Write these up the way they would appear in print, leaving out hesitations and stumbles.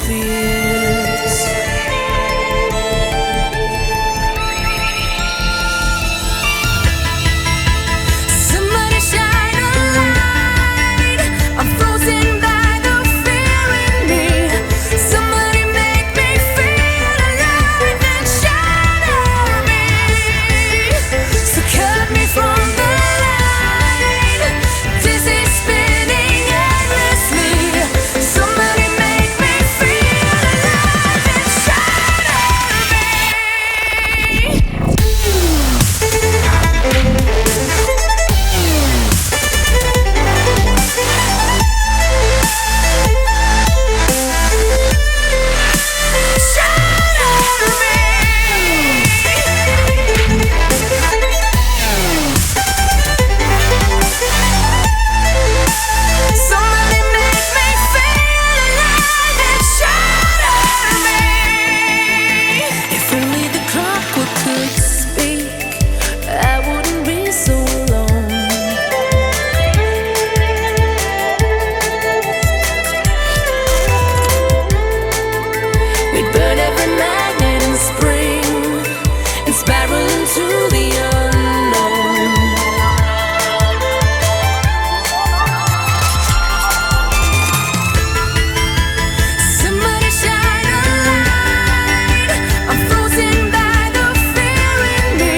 fears. Somebody shine a light. I'm frozen by the fear in me. Somebody make me feel alive and shatter me. So cut me from the line. Dizzy spinning endlessly. Somebody make me feel alive and shatter me. Somebody make me feel alive and shatter me. If only the clockwork could speak, I wouldn't be so alone. We'd burn every magnet in spring and spiral into the unknown. Somebody shine a light. I'm frozen by the fear in me.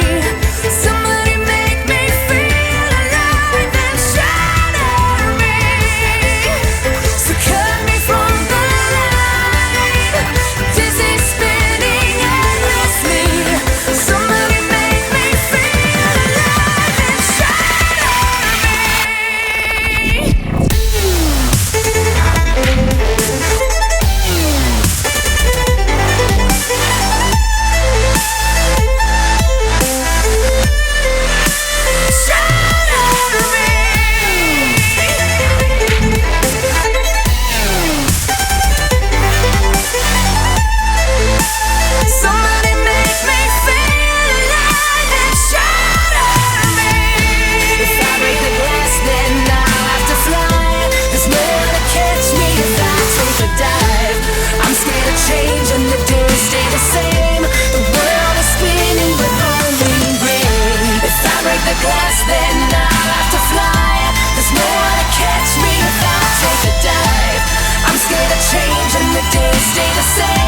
Somebody make me feel alive and shatter me. So cut me from the line. Dizzy spinning endlessly. Somebody make me feel alive and shatter me. Somebody make me feel alive and shatter me. If I break the glass, then I'll have to fly. There's no one to catch me if I take a dive. I'm scared of change and the days stay the same. The world is spinning but only rain. If I break the glass, then I'll have to fly. There's no one to catch me if I take a dive. I'm scared of change and the days stay the same.